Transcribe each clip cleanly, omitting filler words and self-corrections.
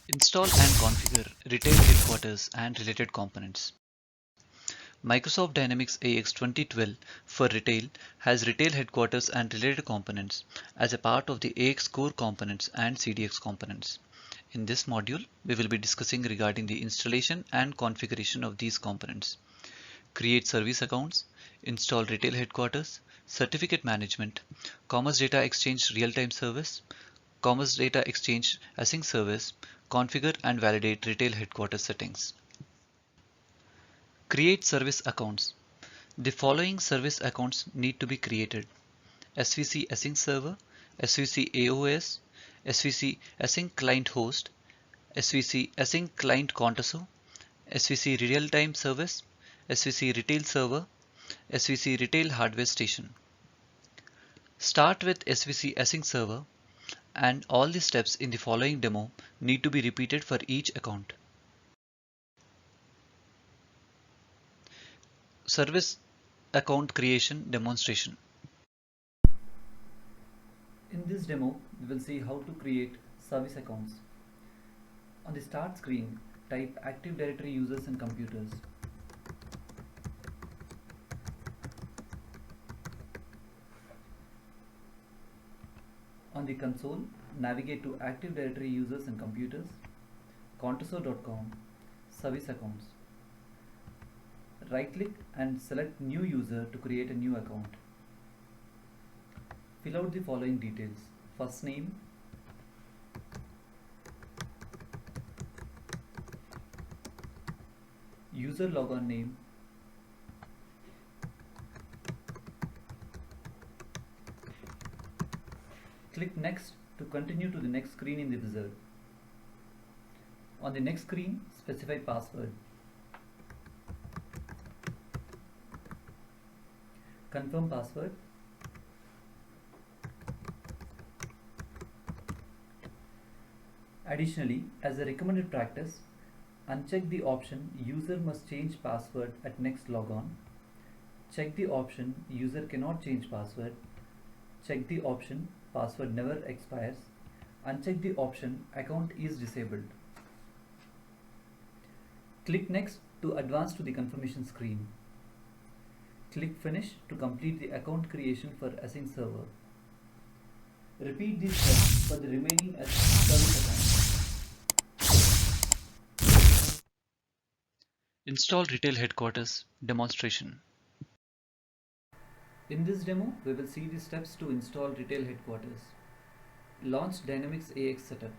Install and configure Retail Headquarters and related components. Microsoft Dynamics AX 2012 for Retail has Retail Headquarters and related components as a part of the AX core components and CDX components. In this module, we will be discussing regarding the installation and configuration of these components. Create service accounts, install Retail Headquarters, certificate management, Commerce Data Exchange real-time service, Commerce Data Exchange Async service, configure and validate Retail Headquarters settings. Create service accounts. The following service accounts need to be created: SVC Async server, SVC AOS, SVC Async client host, SVC Async client contoso, SVC real-time service, SVC retail server, SVC retail hardware station. Start with SVC Async server, and all the steps in the following demo need to be repeated for each account. Service account creation demonstration. In this demo, we will see how to create service accounts. On the start screen, type Active Directory users and computers. On the console, navigate to Active Directory users and computers, contoso.com, service accounts. Right click and select new user to create a new account. Fill out the following details: first name, user logon name, click next to continue to the next screen in the wizard. On the next screen, specify password. Confirm password. Additionally, as a recommended practice, uncheck the option user must change password at next logon. Check the option user cannot change password. Check the option password never expires. Uncheck the option account is disabled. Click next to advance to the confirmation screen. Click finish to complete the account creation for Async server. Repeat these steps for the remaining service accounts. Install Retail Headquarters demonstration. In this demo, we will see the steps to install Retail Headquarters. Launch Dynamics AX setup.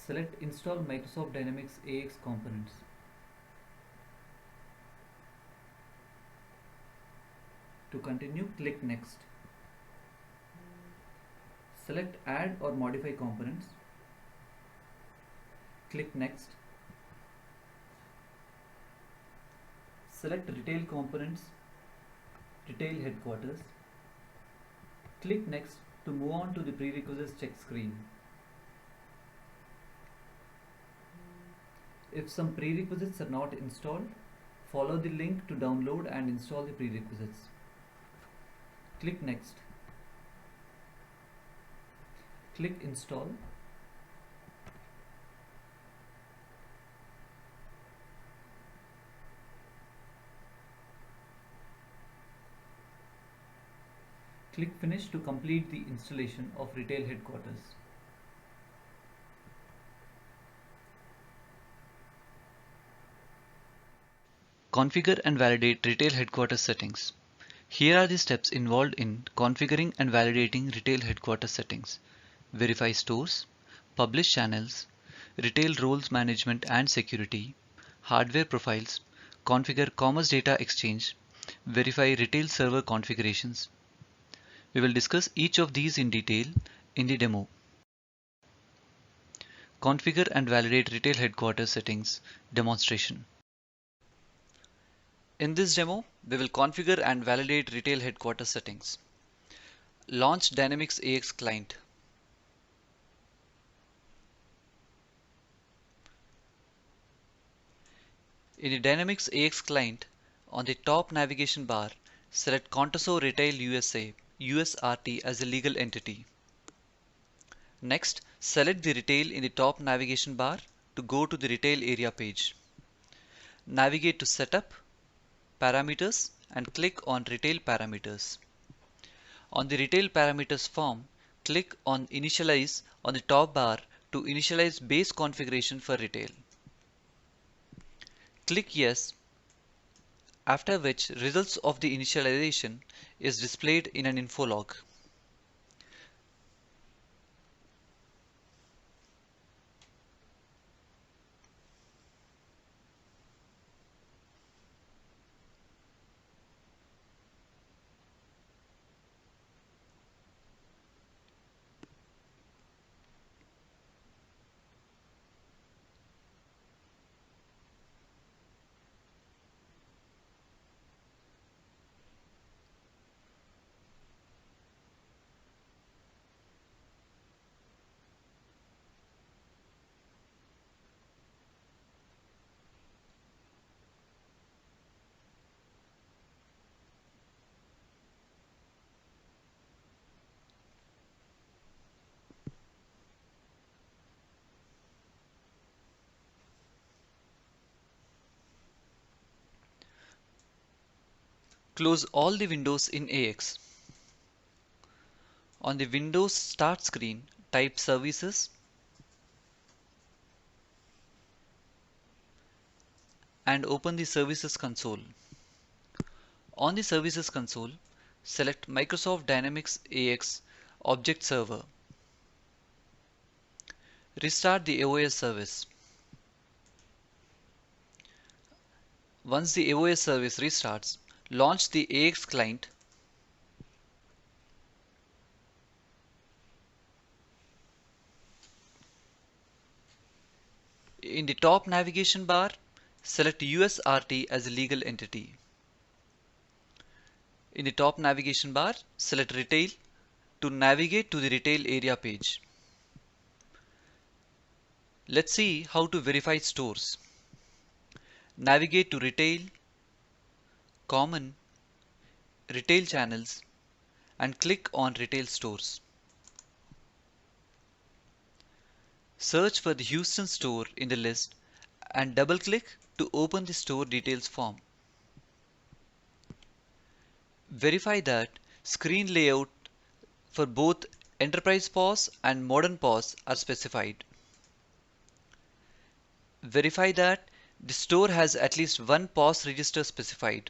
Select Install Microsoft Dynamics AX components. To continue, click Next. Select Add or Modify components. Click Next. Select Retail Components, Retail Headquarters. Click Next to move on to the Prerequisites check screen. If some prerequisites are not installed, follow the link to download and install the prerequisites. Click Next. Click Install. Click Finish to complete the installation of Retail Headquarters. Configure and validate Retail Headquarters settings. Here are the steps involved in configuring and validating Retail Headquarters settings. Verify stores, publish channels, retail roles management and security, hardware profiles, configure Commerce Data Exchange, verify retail server configurations. We will discuss each of these in detail in the demo. Configure and validate Retail Headquarters settings demonstration. In this demo, we will configure and validate Retail Headquarters settings. Launch Dynamics AX client. In the Dynamics AX client, on the top navigation bar, Select Contoso Retail USA USRT as a legal entity. Next, select the retail in the top navigation bar to go to the retail area page. Navigate to Setup, Parameters and click on Retail Parameters. On the Retail Parameters form, click on Initialize on the top bar to initialize base configuration for retail. Click Yes, after which results of the initialization is displayed in an info log. Close all the windows in AX. On the Windows Start screen, type Services and open the Services console. On the Services console, select Microsoft Dynamics AX Object Server. Restart the AOS service. Once the AOS service restarts, launch the AX client. In the top navigation bar, select USRT as a legal entity. In the top navigation bar, select Retail to navigate to the Retail area page. Let's see how to verify stores. Navigate to Retail, Common, Retail Channels and click on Retail Stores. Search for the Houston store in the list and double-click to open the store details form. Verify that screen layout for both Enterprise POS and Modern POS are specified. Verify that the store has at least one POS register specified.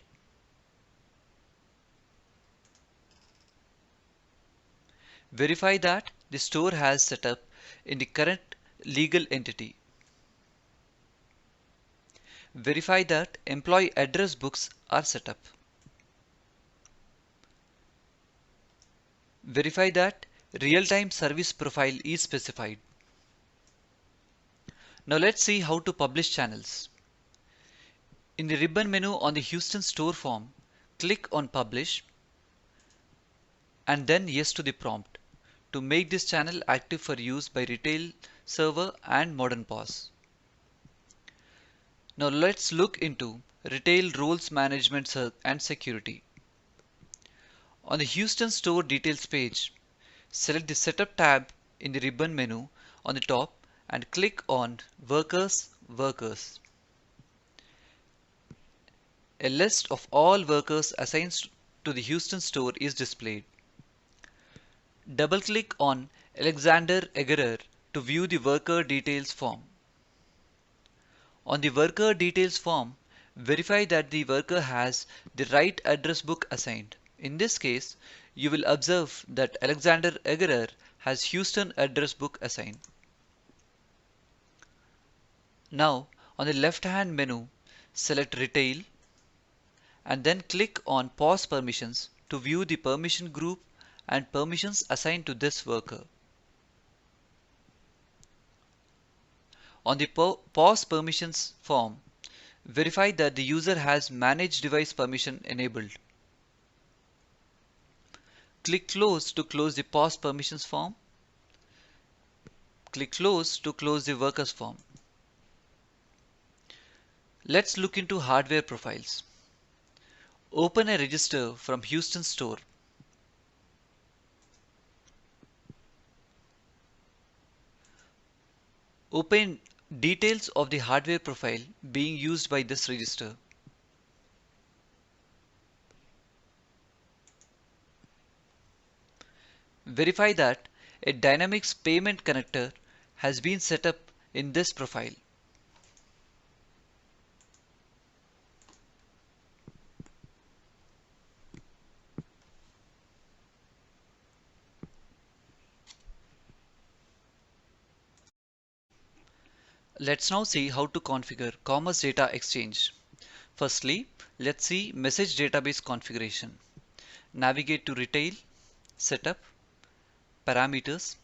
Verify that the store has set up in the current legal entity. Verify that employee address books are set up. Verify that real-time service profile is specified. Now let's see how to publish channels. In the ribbon menu on the Houston store form, click on Publish and then Yes to the prompt to make this channel active for use by Retail Server and Modern POS. Now let's look into Retail Roles Management and Security. On the Houston Store Details page, select the Setup tab in the ribbon menu on the top and click on Workers. A list of all workers assigned to the Houston store is displayed. Double-click on Alexander Egerer to view the Worker Details form. On the Worker Details form, verify that the worker has the right address book assigned. In this case, you will observe that Alexander Egerer has Houston address book assigned. Now, on the left-hand menu, select Retail and then click on POS Permissions to view the permission group and permissions assigned to this worker. On the POS Permissions form, verify that the user has Manage Device Permission enabled. Click Close to close the POS Permissions form. Click Close to close the Workers form. Let's look into hardware profiles. Open a register from Houston store. Open details of the hardware profile being used by this register. Verify that a Dynamics payment connector has been set up in this profile. Let's now see how to configure Commerce Data Exchange. Firstly, let's see Message Database configuration. Navigate to Retail, Setup, Parameters,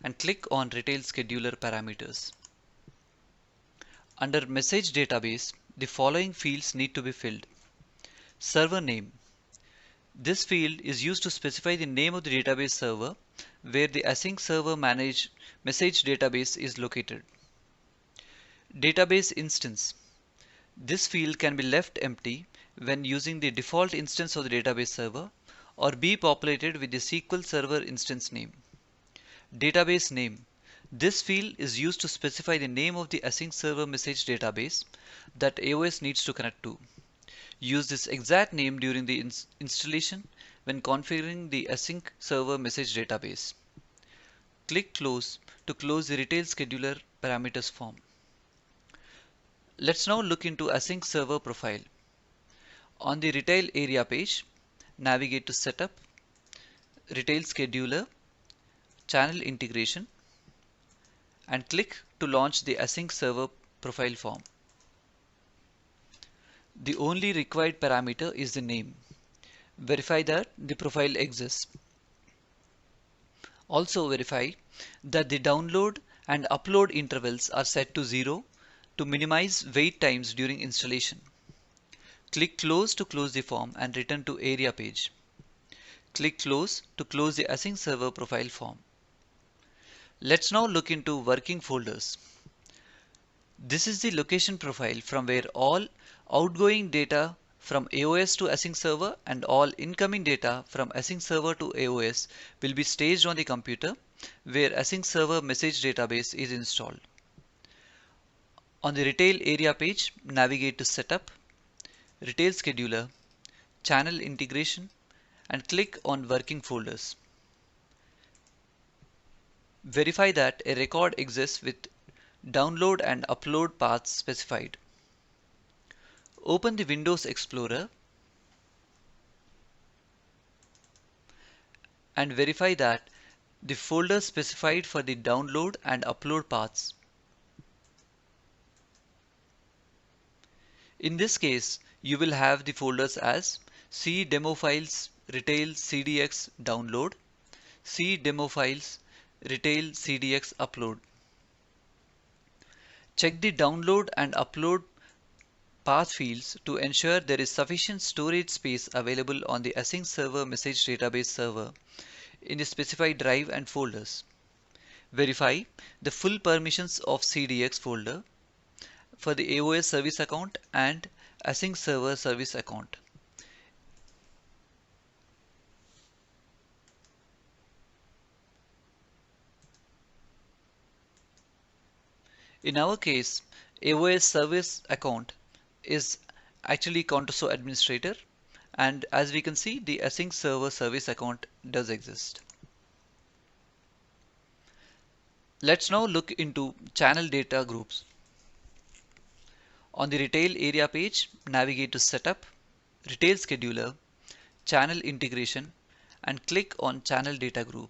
and click on Retail Scheduler Parameters. Under Message Database, the following fields need to be filled. Server name. This field is used to specify the name of the database server where the Async server managed message database is located. Database instance. This field can be left empty when using the default instance of the database server or be populated with the SQL Server instance name. Database name. This field is used to specify the name of the Async server message database that AOS needs to connect to. Use this exact name during the installation when configuring the Async server message database. Click Close to close the Retail Scheduler Parameters form. Let's now look into Async server profile. On the Retail area page, navigate to Setup, Retail Scheduler, Channel Integration, and click to launch the Async server profile form. The only required parameter is the name. Verify that the profile exists. Also verify that the download and upload intervals are set to 0 to minimize wait times during installation. Click Close to close the form and return to Area page. Click Close to close the Async server profile form. Let's now look into working folders. This is the location profile from where all outgoing data from AOS to Async server and all incoming data from Async server to AOS will be staged on the computer where Async server message database is installed. On the Retail area page, navigate to Setup, Retail Scheduler, Channel Integration, and click on Working Folders. Verify that a record exists with download and upload paths specified. Open the Windows Explorer and verify that the folder specified for the download and upload paths. In this case, you will have the folders as C demo files retail CDX download, C demo files retail CDX upload. Check the download and upload path fields to ensure there is sufficient storage space available on the Async server message database server in the specified drive and folders. Verify the full permissions of CDX folder for the AOS service account and Async server service account. In our case, AOS service account is actually Contoso administrator, and as we can see, the Async server service account does exist. Let's now look into channel data groups. On the Retail area page, navigate to Setup, Retail Scheduler, Channel Integration, and click on Channel Data Group.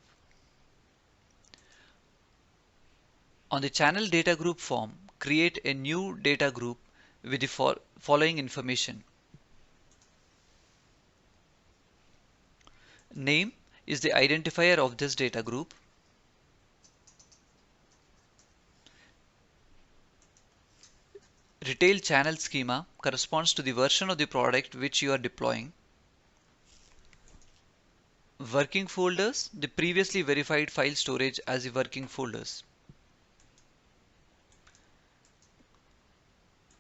On the Channel Data Group form, create a new data group with the following information. Name is the identifier of this data group. Retail channel schema corresponds to the version of the product which you are deploying. Working folders, the previously verified file storage as the working folders.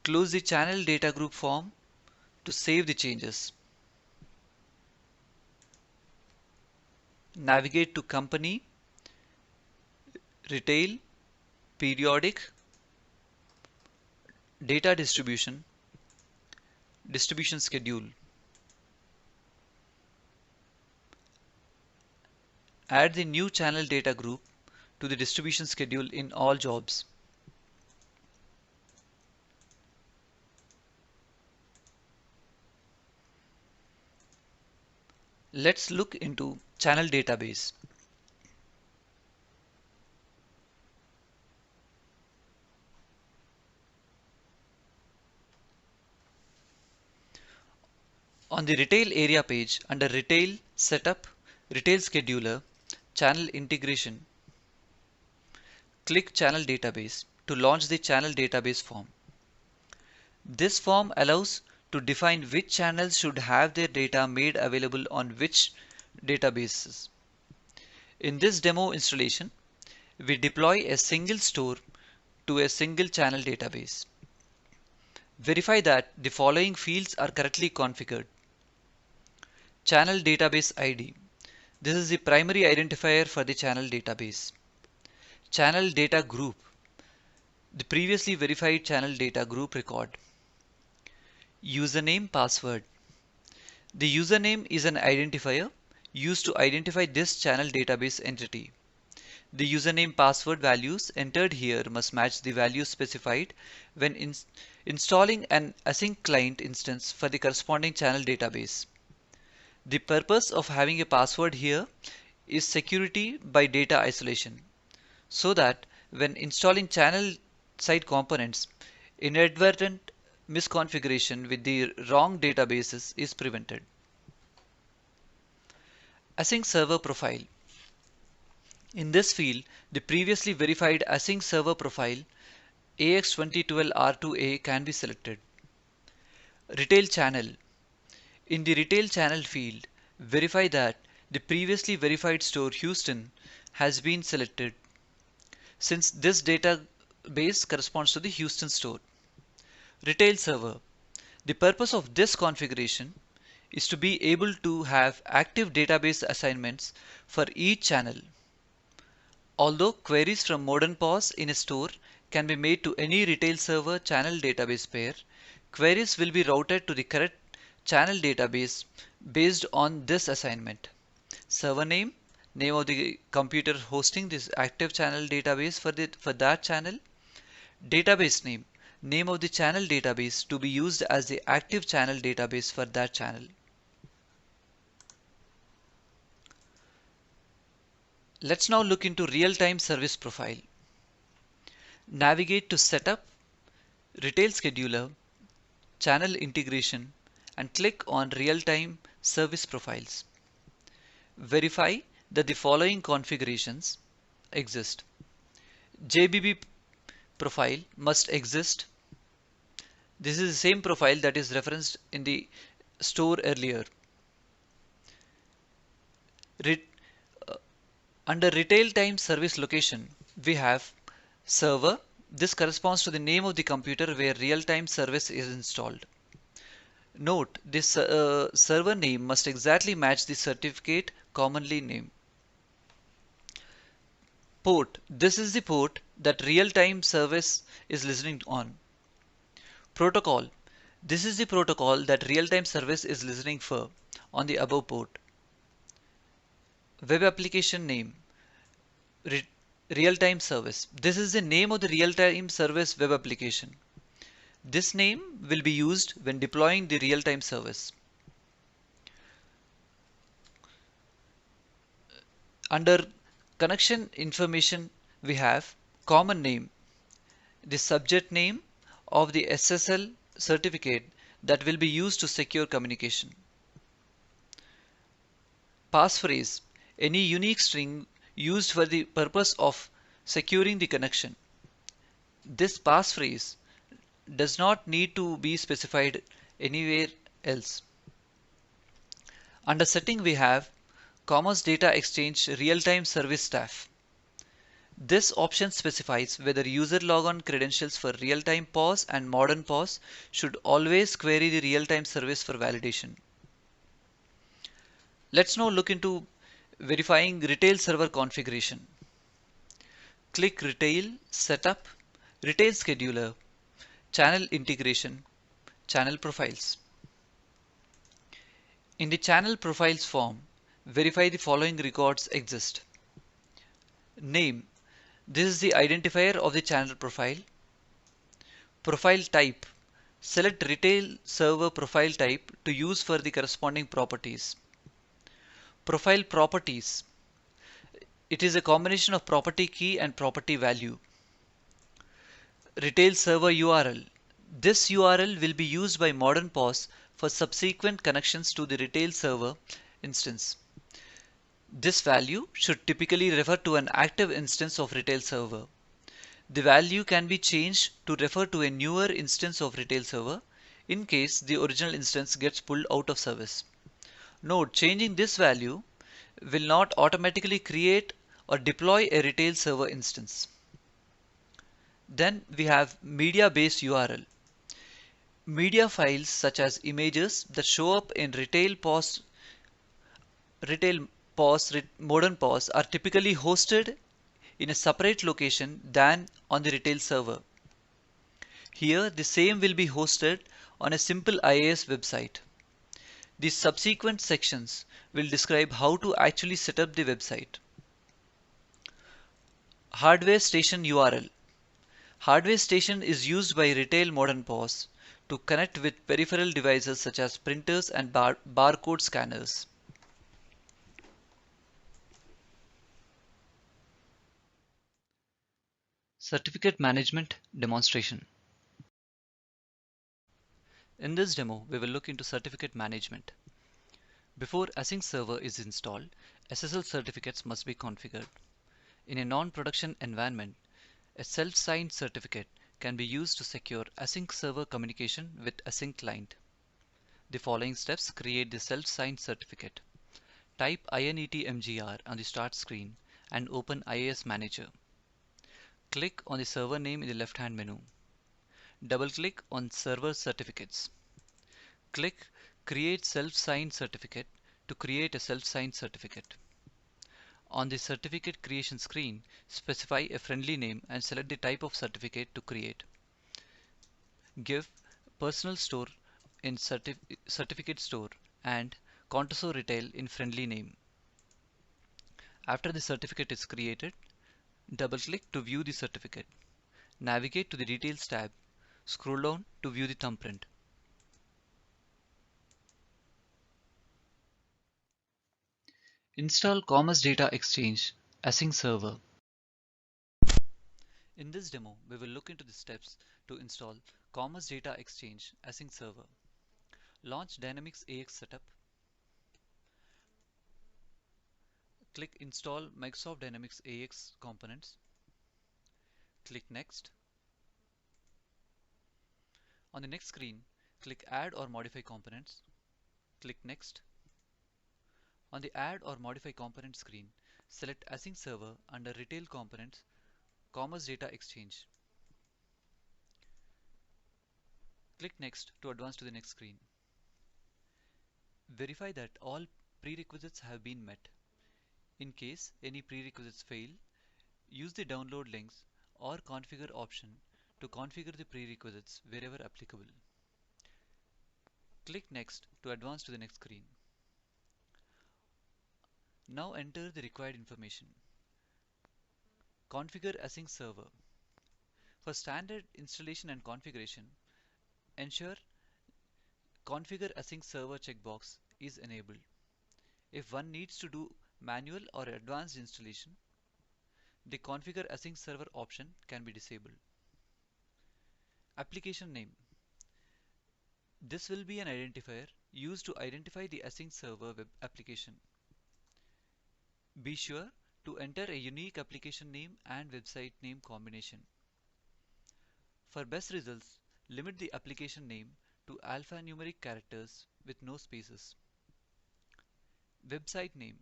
Close the channel data group form to save the changes. navigate to company, retail, periodic, data distribution, distribution schedule. Add the new channel data group to the distribution schedule in all jobs. Let's look into channel database. On the retail area page under retail setup, retail scheduler, channel integration, click channel database to launch the channel database form. This form allows to define which channels should have their data made available on which databases. In this demo installation, we deploy a single store to a single channel database. Verify that the following fields are correctly configured. Channel database ID. This is the primary identifier for the channel database. Channel data group. The previously verified channel data group record. Username password. The username is an identifier used to identify this channel database entity. The username password values entered here must match the values specified when installing an async client instance for the corresponding channel database. The purpose of having a password here is security by data isolation, so that when installing channel side components, inadvertent misconfiguration with the wrong databases is prevented. Async server profile. In this field, the previously verified async server profile AX2012R2A can be selected. Retail channel. In the retail channel field, verify that the previously verified store Houston has been selected, since this database corresponds to the Houston store. Retail server. The purpose of this configuration is to be able to have active database assignments for each channel. Although queries from modern POS in a store can be made to any retail server channel database pair, queries will be routed to the correct channel database based on this assignment. Server name, name of the computer hosting this active channel database for that channel. Database name, name of the channel database to be used as the active channel database for that channel. Let's now look into real-time service profile. Navigate to Setup, Retail Scheduler, Channel Integration, and click on Real-Time Service Profiles. Verify that the following configurations exist. JBB profile must exist. This is the same profile that is referenced in the store earlier. Under retail time service location, we have server. This corresponds to the name of the computer where real-time service is installed. Note, this server name must exactly match the certificate commonly named. Port. This is the port that real-time service is listening on. Protocol. This is the protocol that real-time service is listening for on the above port. Web application name. Real-time service. This is the name of the real-time service web application. This name will be used when deploying the real-time service. Under connection information, we have common name, the subject name of the SSL certificate that will be used to secure communication. Passphrase, any unique string used for the purpose of securing the connection. This passphrase does not need to be specified anywhere else. Under setting, we have Commerce Data Exchange Real-Time Service Staff. This option specifies whether user logon credentials for real-time POS and modern POS should always query the real-time service for validation. Let's now look into verifying retail server configuration. Click Retail Setup, Retail Scheduler, Channel Integration, Channel Profiles. In the Channel Profiles form, verify the following records exist. Name. This is the identifier of the channel profile. Profile type. Select Retail Server Profile type to use for the corresponding properties. Profile properties. It is a combination of property key and property value. Retail server URL. This URL will be used by modern POS for subsequent connections to the retail server instance. This value should typically refer to an active instance of retail server. The value can be changed to refer to a newer instance of retail server in case the original instance gets pulled out of service. Note, changing this value will not automatically create or deploy a retail server instance. Then we have media-based URL. Media files such as images that show up in retail POS, modern POS are typically hosted in a separate location than on the retail server. Here, the same will be hosted on a simple IaaS website. The subsequent sections will describe how to actually set up the website. Hardware station URL. Hardware station is used by retail modern POS to connect with peripheral devices such as printers and barcode scanners. Certificate Management Demonstration. In this demo, we will look into certificate management. Before Async server is installed, SSL certificates must be configured. In a non-production environment, a self-signed certificate can be used to secure Async server communication with Async client. The following steps create the self-signed certificate. Type inetmgr on the start screen and open IAS Manager. Click on the server name in the left-hand menu. Double-click on Server Certificates. Click Create Self-Signed Certificate to create a self-signed certificate. On the certificate creation screen, specify a friendly name and select the type of certificate to create. Give Personal Store in Certificate Store and Contoso Retail in friendly name. After the certificate is created, double-click to view the certificate. Navigate to the Details tab. Scroll down to view the thumbprint. Install Commerce Data Exchange Async Server. In this demo, we will look into the steps to install Commerce Data Exchange Async Server. Launch Dynamics AX Setup. Click Install Microsoft Dynamics AX Components. Click Next. On the next screen, click Add or Modify Components. Click Next. On the Add or Modify Component screen, select Async Server under Retail Components, Commerce Data Exchange. Click Next to advance to the next screen. Verify that all prerequisites have been met. In case any prerequisites fail, use the download links or configure option to configure the prerequisites wherever applicable. Click Next to advance to the next screen. Now enter the required information. Configure Async Server. For standard installation and configuration, ensure Configure Async Server checkbox is enabled. If one needs to do manual or advanced installation, the Configure Async Server option can be disabled. Application name. This will be an identifier used to identify the Async Server web application. Be sure to enter a unique application name and website name combination. For best results, limit the application name to alphanumeric characters with no spaces. Website name.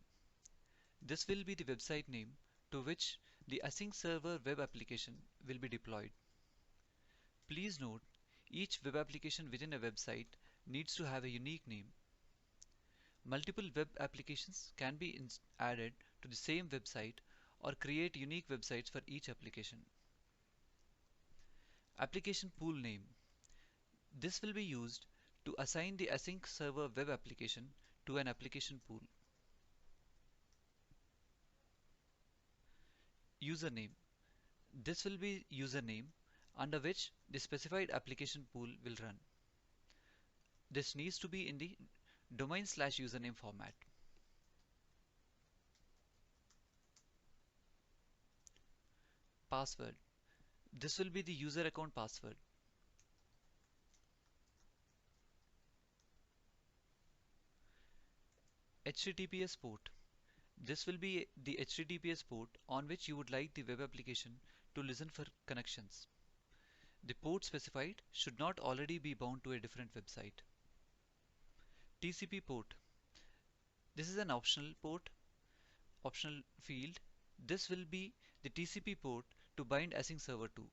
This will be the website name to which the Async Server web application will be deployed. Please note, each web application within a website needs to have a unique name. Multiple web applications can be added to the same website or create unique websites for each application. Application pool name. This will be used to assign the Async server web application to an application pool. Username. This will be username under which the specified application pool will run. This needs to be in the domain/username format. Password. This will be the user account password. HTTPS port. This will be the HTTPS port on which you would like the web application to listen for connections. The port specified should not already be bound to a different website. TCP port. This is an optional field. This will be the TCP port to bind Async server to.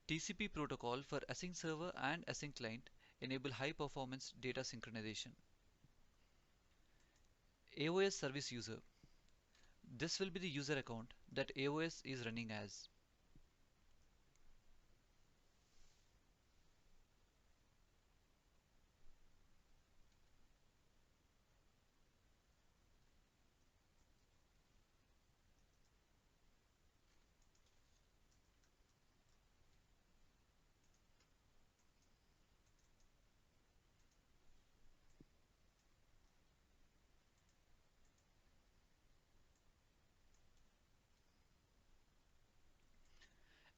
TCP protocol for Async server and Async client enable high performance data synchronization. AOS service user. This will be the user account that AOS is running as.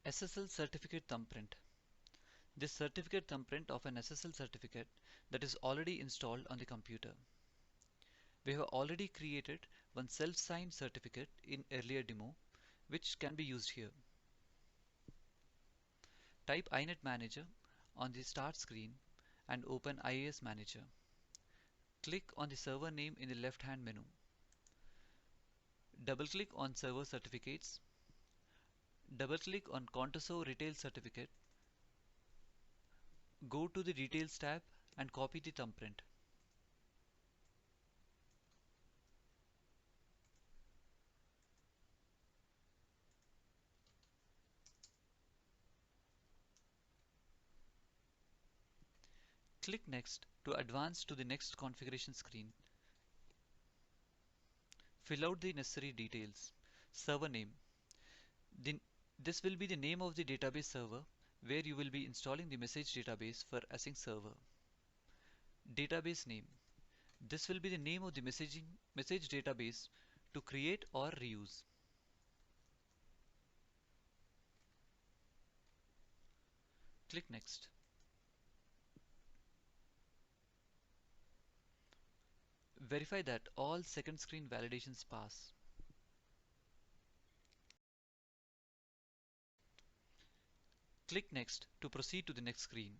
SSL certificate thumbprint. This certificate thumbprint of an SSL certificate that is already installed on the computer. We have already created one self-signed certificate in earlier demo, which can be used here. Type inet manager on the start screen and open IIS manager. Click on the server name in the left-hand menu. Double-click on server certificates. Double-click on Contoso retail certificate. Go to the details tab and copy the thumbprint. Click Next to advance to the next configuration screen. Fill out the necessary details. Server name. This will be the name of the database server where you will be installing the message database for Async server. Database name. This will be the name of the message database to create or reuse. Click Next. Verify that all second screen validations pass. Click Next to proceed to the next screen.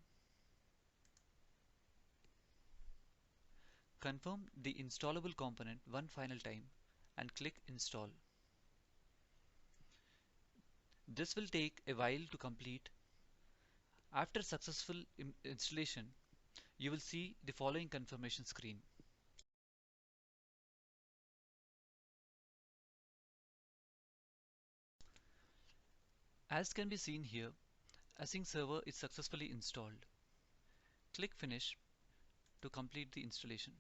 Confirm the installable component one final time and click Install. This will take a while to complete. After successful installation, you will see the following confirmation screen. As can be seen here, Async server is successfully installed. Click Finish to complete the installation.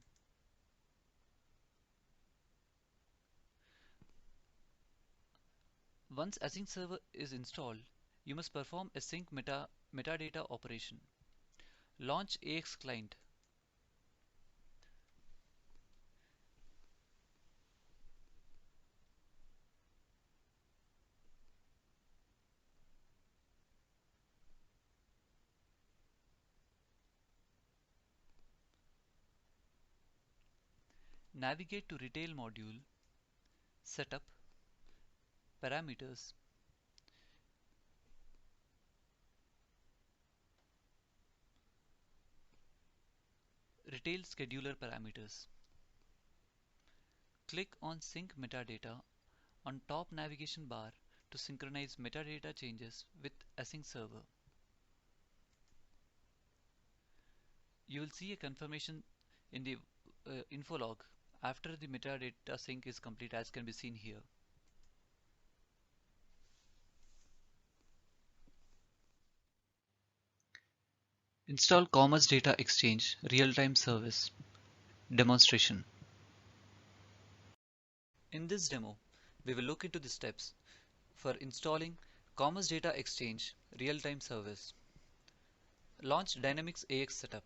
Once Async server is installed, you must perform a sync metadata operation. Launch AX client. Navigate to Retail module, Setup, Parameters, Retail Scheduler Parameters. Click on Sync Metadata on top navigation bar to synchronize metadata changes with Async server. You will see a confirmation in the info log after the metadata sync is complete, as can be seen here. Install Commerce Data Exchange real-time service demonstration. In this demo, we will look into the steps for installing Commerce Data Exchange real-time service. Launch Dynamics AX setup.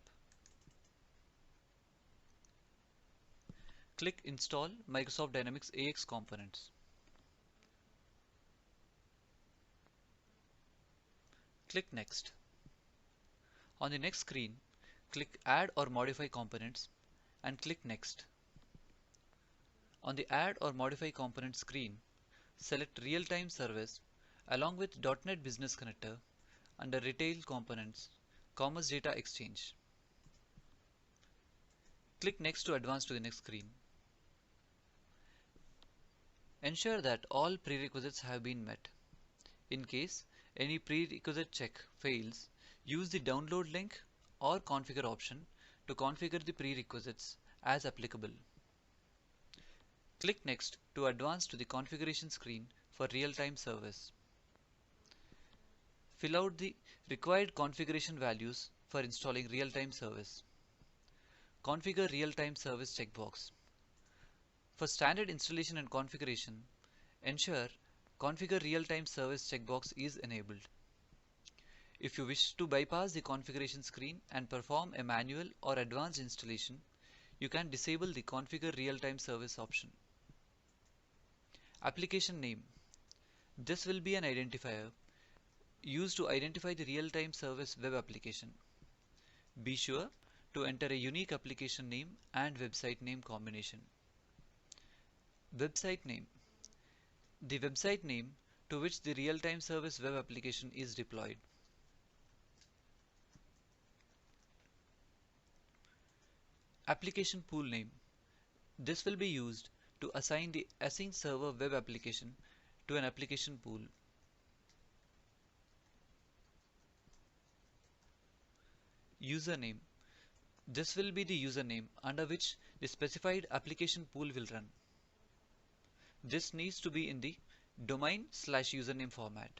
Click Install Microsoft Dynamics AX components. Click Next. On the next screen, click Add or Modify Components and click Next. On the Add or Modify Component screen, select Real-Time Service along with .NET Business Connector under Retail Components, Commerce Data Exchange. Click Next to advance to the next screen. Ensure that all prerequisites have been met. In case any prerequisite check fails, use the download link or configure option to configure the prerequisites as applicable. Click Next to advance to the configuration screen for real-time service. Fill out the required configuration values for installing real-time service. Configure real-time service checkbox. For standard installation and configuration, ensure Configure real-time service checkbox is enabled. If you wish to bypass the configuration screen and perform a manual or advanced installation, you can disable the Configure real-time service option. Application name. This will be an identifier used to identify the real-time service web application. Be sure to enter a unique application name and website name combination. Website name. The website name to which the real-time service web application is deployed. Application pool name. This will be used to assign the Async server web application to an application pool. Username. This will be the username under which the specified application pool will run. This needs to be in the domain/username format.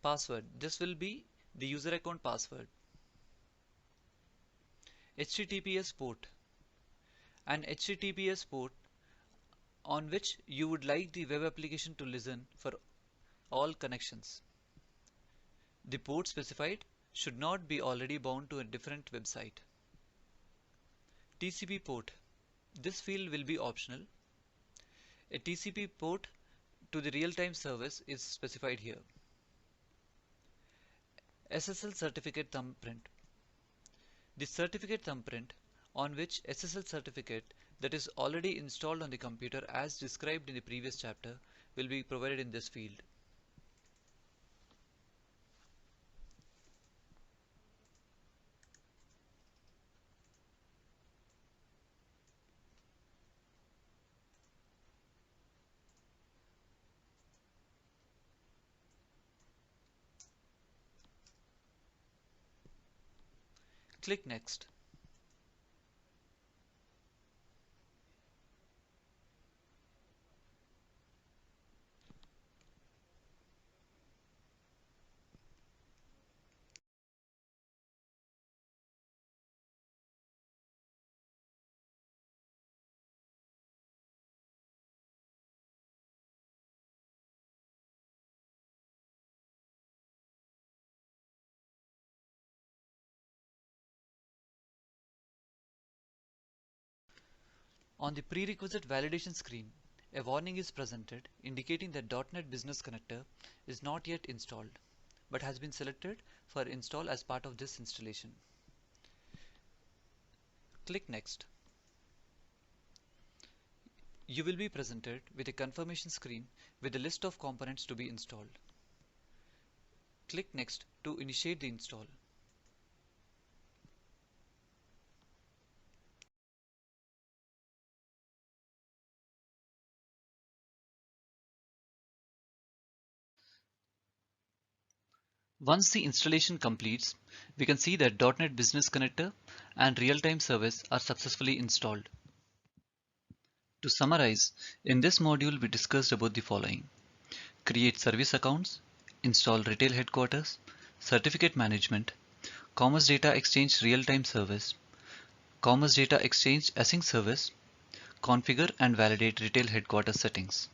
Password. This will be the user account password. HTTPS port. An HTTPS port on which you would like the web application to listen for all connections. The port specified should not be already bound to a different website. TCP port. This field will be optional. A TCP port to the real-time service is specified here. SSL certificate thumbprint. The certificate thumbprint on which SSL certificate that is already installed on the computer as described in the previous chapter will be provided in this field. Click Next. On the prerequisite validation screen, a warning is presented indicating that .NET Business Connector is not yet installed, but has been selected for install as part of this installation. Click Next. You will be presented with a confirmation screen with a list of components to be installed. Click Next to initiate the install. Once the installation completes, we can see that .NET Business Connector and real-time service are successfully installed. To summarize, in this module we discussed about the following: create service accounts, install retail headquarters, certificate management, Commerce Data Exchange real-time service, Commerce Data Exchange async service, configure and validate retail headquarters settings.